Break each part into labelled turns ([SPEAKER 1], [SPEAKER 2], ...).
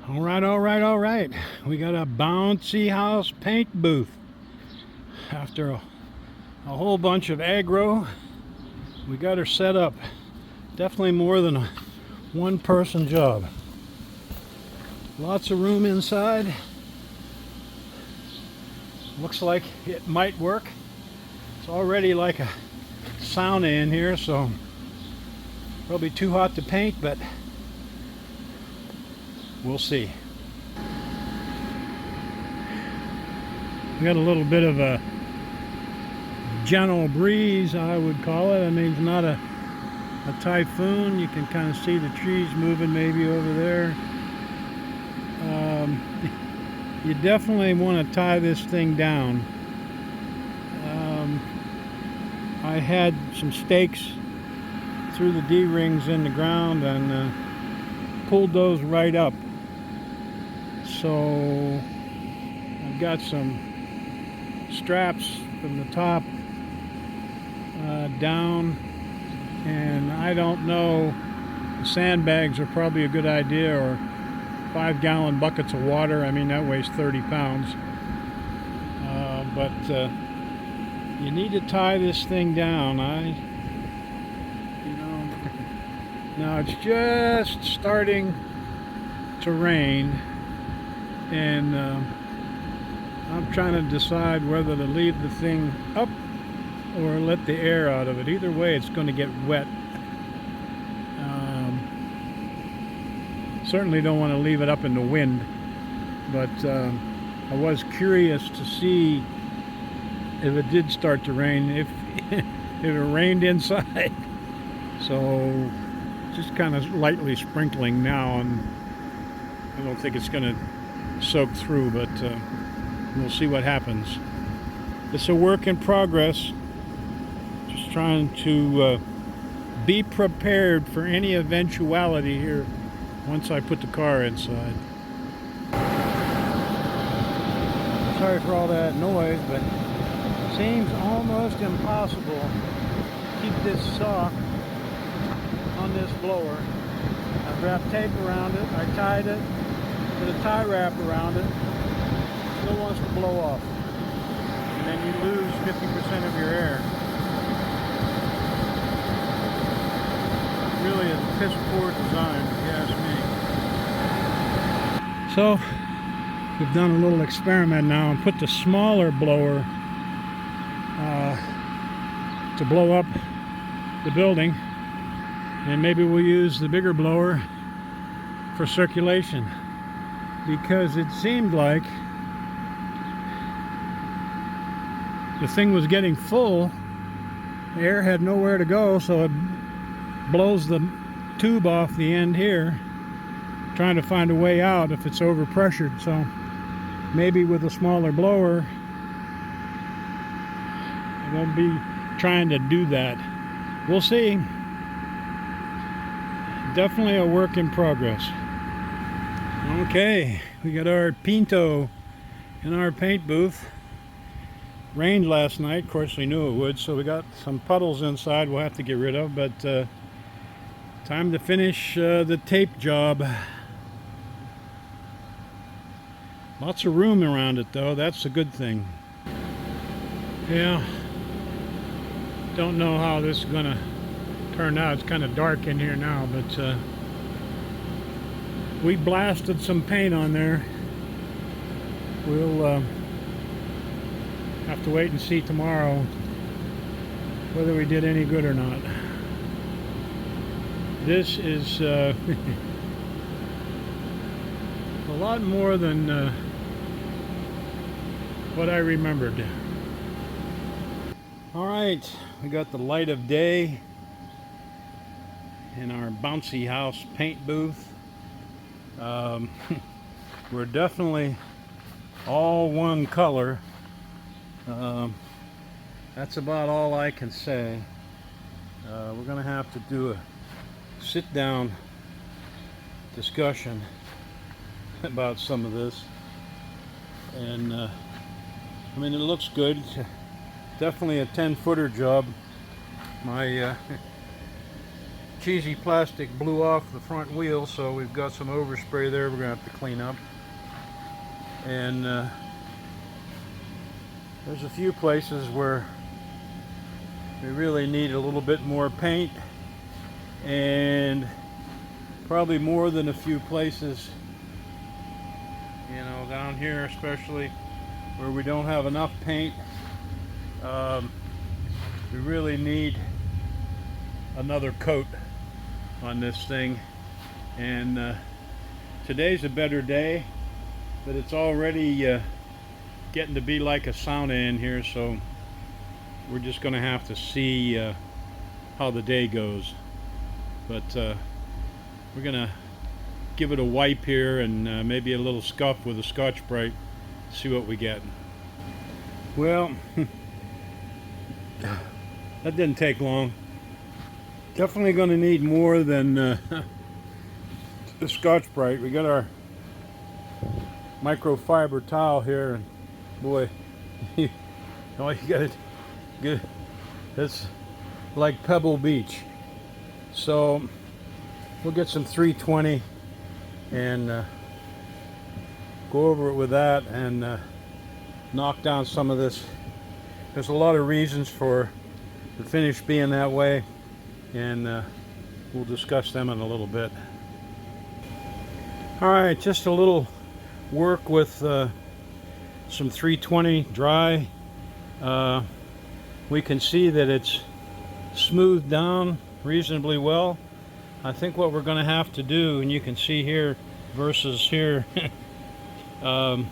[SPEAKER 1] All right. We got a bouncy house paint booth. After a whole bunch of aggro, we got her set up. Definitely more than a one-person job. Lots of room inside. Looks like it might work. It's already like a sauna in here, so probably too hot to paint, but we'll see. We got a little bit of a gentle breeze, I would call it. I mean, it's not a typhoon. You can kind of see the trees moving maybe over there. You definitely want to tie this thing down. I had some stakes through the D-rings in the ground and pulled those right up. So I've got some straps from the top down, and I don't know, the sandbags are probably a good idea, or 5-gallon buckets of water. I mean, that weighs 30 pounds. But you need to tie this thing down. Now it's just starting to rain, and I'm trying to decide whether to leave the thing up or let the air out of it. Either way, it's going to get wet. Certainly don't want to leave it up in the wind, but I was curious to see if it did start to rain, if it rained inside. So just kind of lightly sprinkling now, and I don't think it's going to soak through, but we'll see what happens. It's a work in progress. Just trying to be prepared for any eventuality here once I put the car inside. Sorry for all that noise, but it seems almost impossible to keep this soft on this blower. I've wrapped tape around it, I tied it, put a tie wrap around it, still wants to blow off. And then you lose 50% of your air. Really a piss poor design, if you ask me. So we've done a little experiment now and put the smaller blower to blow up the building, and maybe we'll use the bigger blower for circulation, because it seemed like the thing was getting full. The air had nowhere to go, so it blows the tube off the end here, trying to find a way out if it's overpressured. So maybe with a smaller blower I won't be trying to do that. We'll see. Definitely a work in progress. Okay, we got our Pinto in our paint booth. Rained last night, of course we knew it would, so we got some puddles inside we'll have to get rid of, but time to finish the tape job. Lots of room around it though, that's a good thing. Yeah, don't know how this is gonna turn out. It's kind of dark in here now, but we blasted some paint on there. We'll have to wait and see tomorrow whether we did any good or not. This is a lot more than what I remembered. All right, we got the light of day in our bouncy house paint booth. We're definitely all one color. That's about all I can say. We're gonna have to do a sit-down discussion about some of this, and I mean, it looks good. Definitely a 10-footer job. My cheesy plastic blew off the front wheel, so we've got some overspray there we're going to have to clean up. And there's a few places where we really need a little bit more paint, and probably more than a few places, you know, down here especially, where we don't have enough paint. We really need another coat on this thing, and today's a better day, but it's already getting to be like a sauna in here, so we're just going to have to see how the day goes. But we're going to give it a wipe here, and maybe a little scuff with a Scotch-Brite, see what we get. Well, that didn't take long. Definitely going to need more than the Scotch-Brite. We got our microfiber towel here, and boy, all you got to get, it's like Pebble Beach. So we'll get some 320 and go over it with that, and knock down some of this. There's a lot of reasons for the finish being that way, and we'll discuss them in a little bit. Alright, just a little work with some 320 dry. We can see that it's smoothed down reasonably well. I think what we're going to have to do, and you can see here versus here, we're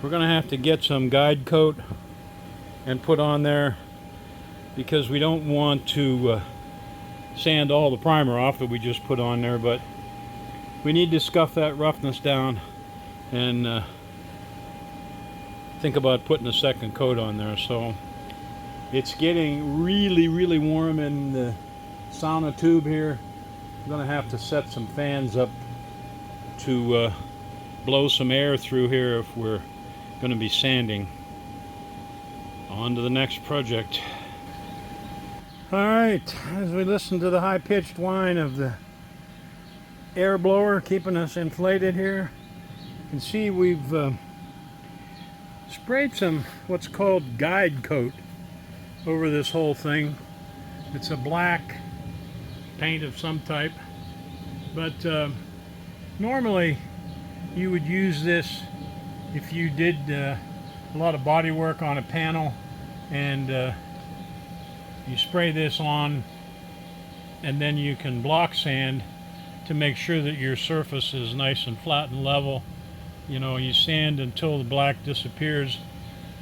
[SPEAKER 1] going to have to get some guide coat and put on there, because we don't want to sand all the primer off that we just put on there, but we need to scuff that roughness down and think about putting a second coat on there. So it's getting really warm in the sauna tube here. I'm gonna have to set some fans up to blow some air through here if we're gonna be sanding. On to the next project. Alright, as we listen to the high-pitched whine of the air blower keeping us inflated here, you can see we've sprayed some what's called guide coat over this whole thing. It's a black paint of some type, but normally you would use this if you did a lot of body work on a panel, and you spray this on, and then you can block sand to make sure that your surface is nice and flat and level. You know, you sand until the black disappears.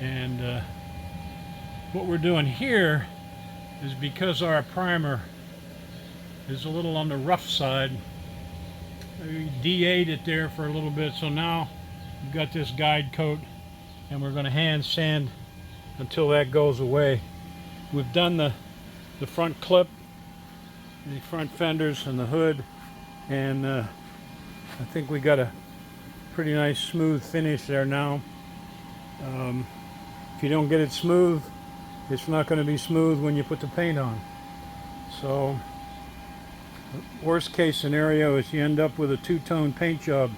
[SPEAKER 1] And what we're doing here is, because our primer is a little on the rough side, we D8'd it there for a little bit, so now we've got this guide coat, and we're going to hand sand until that goes away. We've done the front clip, the front fenders, and the hood, and I think we got a pretty nice smooth finish there now. If you don't get it smooth, it's not going to be smooth when you put the paint on. So worst case scenario is you end up with a two-tone paint job,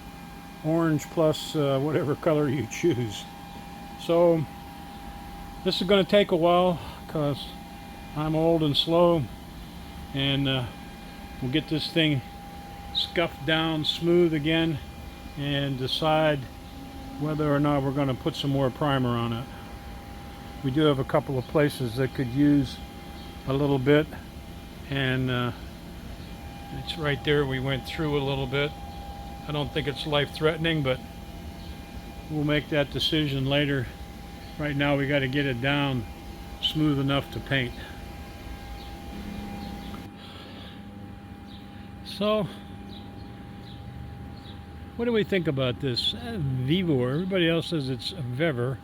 [SPEAKER 1] orange plus whatever color you choose. So this is going to take a while, because I'm old and slow, and we'll get this thing scuffed down smooth again and decide whether or not we're going to put some more primer on it. We do have a couple of places that could use a little bit, and it's right there. We went through a little bit. I don't think it's life-threatening, but we'll make that decision later. Right now we got to get it down smooth enough to paint. So what do we think about this Vevor? Everybody else says it's a Vevor.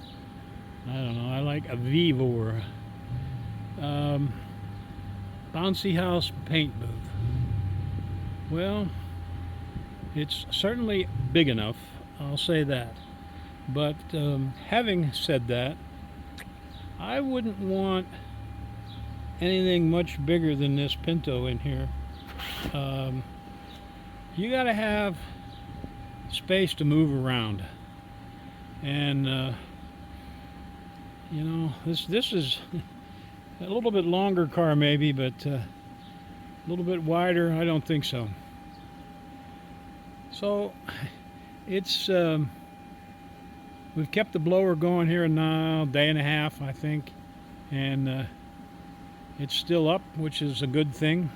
[SPEAKER 1] I don't know, I like a Vevor. Bouncy house paint booth. Well, it's certainly big enough, I'll say that. But having said that, I wouldn't want anything much bigger than this Pinto in here. um, you got to have space to move around. And you know, this is a little bit longer car maybe, but a little bit wider, I don't think so. So it's we've kept the blower going here now a day and a half, I think, and it's still up, which is a good thing.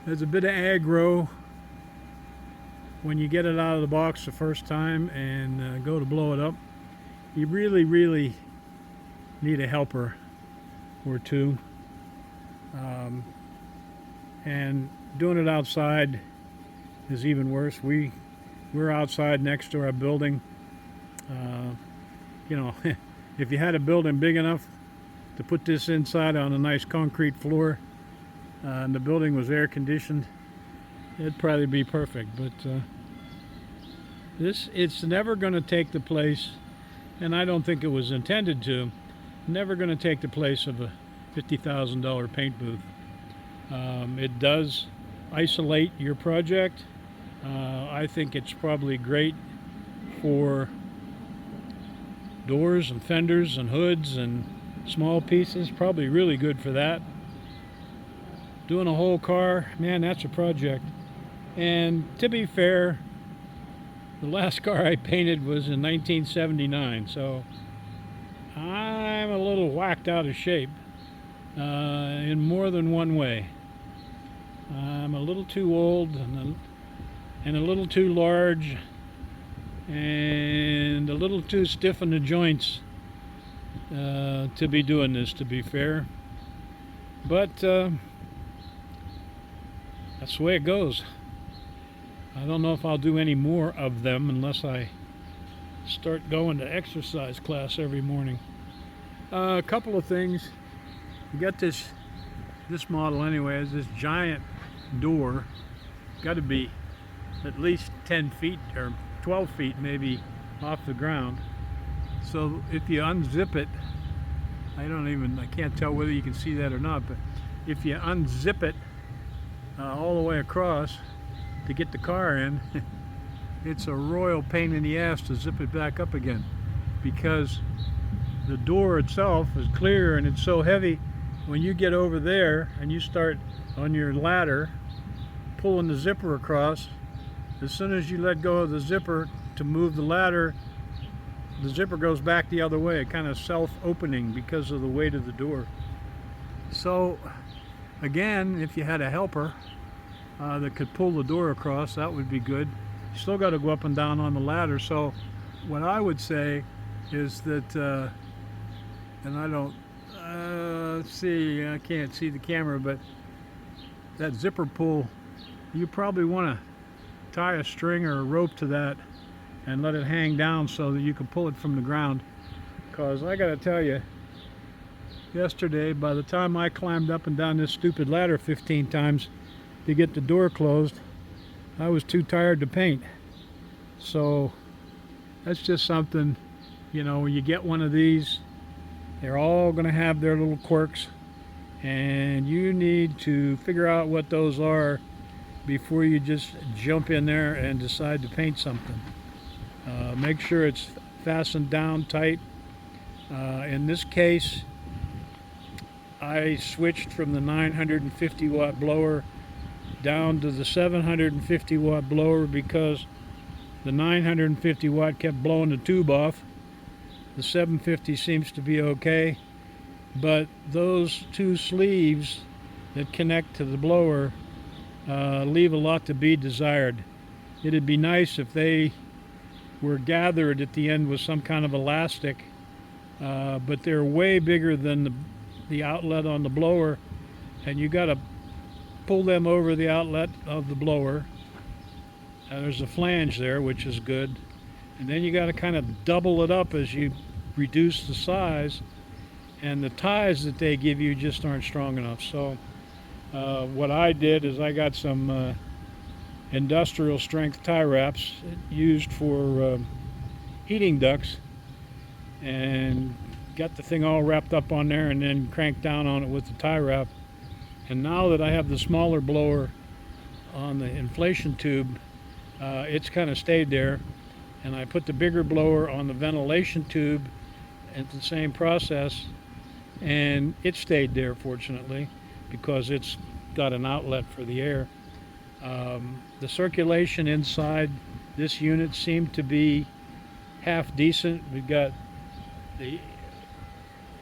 [SPEAKER 1] There's a bit of aggro when you get it out of the box the first time and go to blow it up. You really need a helper or two. And doing it outside is even worse. We're outside next to our building. You know, if you had a building big enough to put this inside on a nice concrete floor, and the building was air conditioned, it'd probably be perfect. But it's never going to take the place, and I don't think it was intended to, never going to take the place of a $50,000 paint booth. It does isolate your project. I think it's probably great for doors and fenders and hoods and small pieces. Probably really good for that. Doing a whole car, man, that's a project. And to be fair, the last car I painted was in 1979, so I'm a little whacked out of shape in more than one way. I'm a little too old and a little too large and a little too stiff in the joints to be doing this, to be fair. But that's the way it goes. I don't know if I'll do any more of them unless I start going to exercise class every morning. A couple of things. You got this model anyway, has this giant door. Got to be at least 10 feet or 12 feet maybe off the ground. So if you unzip it, I can't tell whether you can see that or not, but if you unzip it all the way across to get the car in, it's a royal pain in the ass to zip it back up again, because the door itself is clear and it's so heavy. When you get over there and you start on your ladder pulling the zipper across, as soon as you let go of the zipper to move the ladder, the zipper goes back the other way, kind of self-opening because of the weight of the door. So again, if you had a helper that could pull the door across, that would be good. You still got to go up and down on the ladder. So what I would say is that, and I don't see, I can't see the camera, but that zipper pull, you probably want to tie a string or a rope to that and let it hang down so that you can pull it from the ground. Because I got to tell you, yesterday, by the time I climbed up and down this stupid ladder 15 times to get the door closed, I was too tired to paint. So that's just something, you know, when you get one of these, they're all going to have their little quirks, and you need to figure out what those are before you just jump in there and decide to paint something. Make sure it's fastened down tight. In this case, I switched from the 950 watt blower down to the 750 watt blower because the 950 watt kept blowing the tube off. The 750 seems to be okay, but those two sleeves that connect to the blower leave a lot to be desired. It'd be nice if they were gathered at the end with some kind of elastic, but they're way bigger than the outlet on the blower, and you got to pull them over the outlet of the blower. There's a flange there, which is good, and then you got to kind of double it up as you reduce the size, and the ties that they give you just aren't strong enough. So what I did is I got some industrial strength tie wraps used for heating ducts, and got the thing all wrapped up on there and then cranked down on it with the tie wrap, And now that I have the smaller blower on the inflation tube, it's kind of stayed there. And I put the bigger blower on the ventilation tube at the same process, and it stayed there, fortunately, because it's got an outlet for the air. The circulation inside this unit seemed to be half decent. We've got the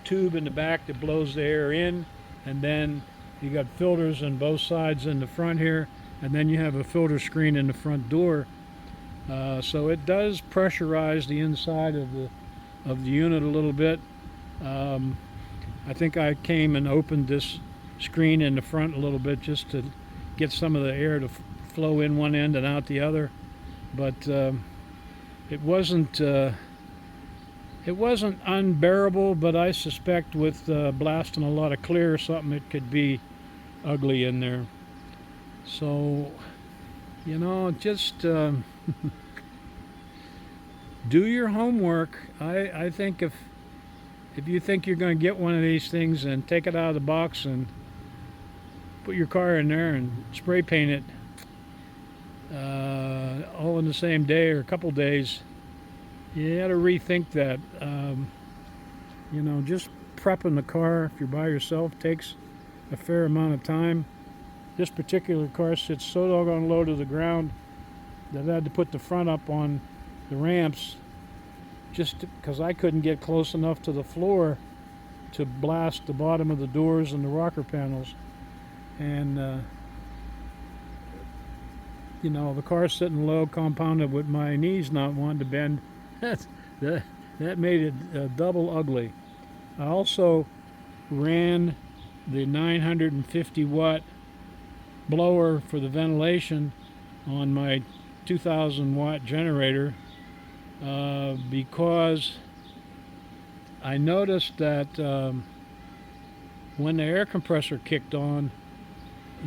[SPEAKER 1] tube in the back that blows the air in, and then you got filters on both sides in the front here, and then you have a filter screen in the front door. So it does pressurize the inside of the unit a little bit. I think I came and opened this screen in the front a little bit just to get some of the air to flow in one end and out the other, but it wasn't unbearable. But I suspect with blasting a lot of clear or something, it could be ugly in there. So, just do your homework. I think if you think you're going to get one of these things, and take it out of the box and put your car in there and spray paint it all in the same day or a couple days, you got to rethink that. Just prepping the car, if you're by yourself, takes a fair amount of time. This particular car sits so doggone low to the ground that I had to put the front up on the ramps just because I couldn't get close enough to the floor to blast the bottom of the doors and the rocker panels. And the car's sitting low, compounded with my knees not wanting to bend. That made it double ugly. I also ran the 950 watt blower for the ventilation on my 2000 watt generator because I noticed that when the air compressor kicked on,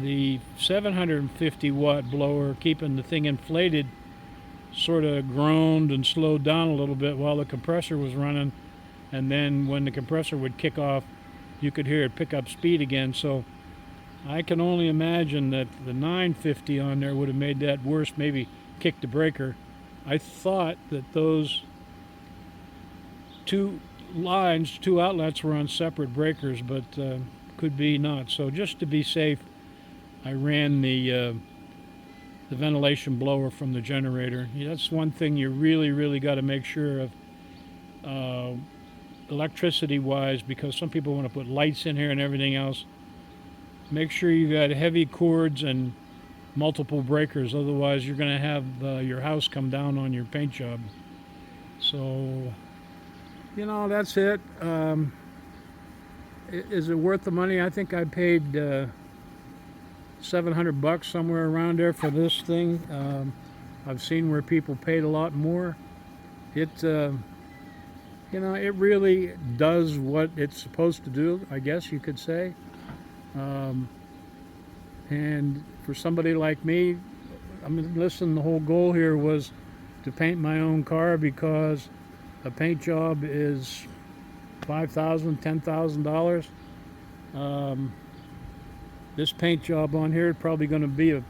[SPEAKER 1] the 750 watt blower, keeping the thing inflated, sort of groaned and slowed down a little bit while the compressor was running, and then when the compressor would kick off, you could hear it pick up speed again. So I can only imagine that the 950 on there would have made that worse, maybe kicked the breaker. I thought that those two outlets were on separate breakers, but could be not. So just to be safe, I ran the ventilation blower from the generator. That's one thing you really got to make sure of, electricity wise, because some people want to put lights in here and everything else. Make sure you got heavy cords and multiple breakers, otherwise you're going to have your house come down on your paint job. So that's it. Is it worth the money? I think I paid $700 somewhere around there for this thing. I've seen where people paid a lot more. It it really does what it's supposed to do, I guess you could say. And for somebody like me, listen, the whole goal here was to paint my own car, because a paint job is $5,000, $10,000. This paint job on here is probably going to be a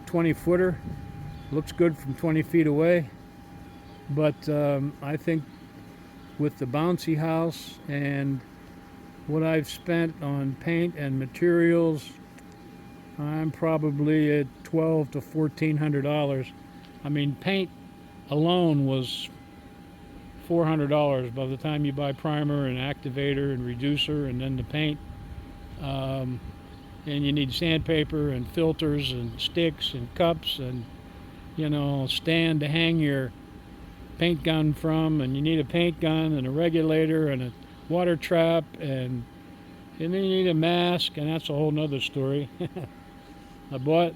[SPEAKER 1] 20-footer. Looks good from 20 feet away. But I think with the bouncy house and what I've spent on paint and materials, I'm probably at $1,200 to $1,400. Paint alone was $400 by the time you buy primer and activator and reducer and then the paint. And you need sandpaper and filters and sticks and cups and stand to hang your paint gun from, and you need a paint gun and a regulator and a water trap, and then you need a mask, and that's a whole nother story. I bought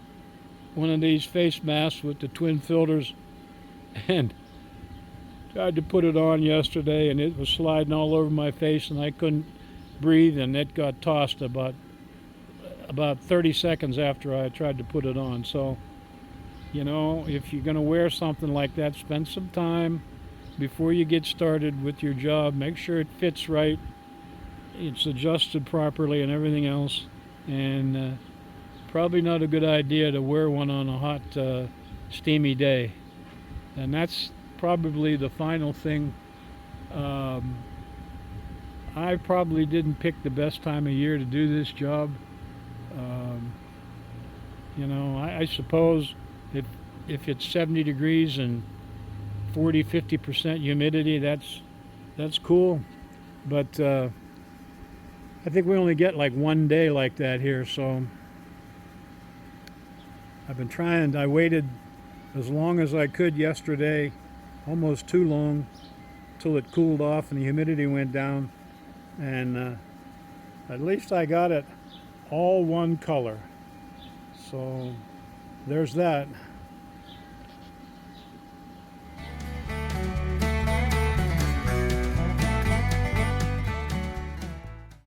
[SPEAKER 1] one of these face masks with the twin filters and tried to put it on yesterday, and it was sliding all over my face and I couldn't breathe, and it got tossed about 30 seconds after I tried to put it on. So if you're going to wear something like that, spend some time before you get started with your job. Make sure it fits right, it's adjusted properly and everything else. and probably not a good idea to wear one on a hot, steamy day. And that's probably the final thing. Um, I probably didn't pick the best time of year to do this job. Um, I suppose if it's 70 degrees and 40-50% humidity, that's cool. But I think we only get like one day like that here, so I've been trying. I waited as long as I could yesterday, almost too long, till it cooled off and the humidity went down, and at least I got it all one color. So there's that.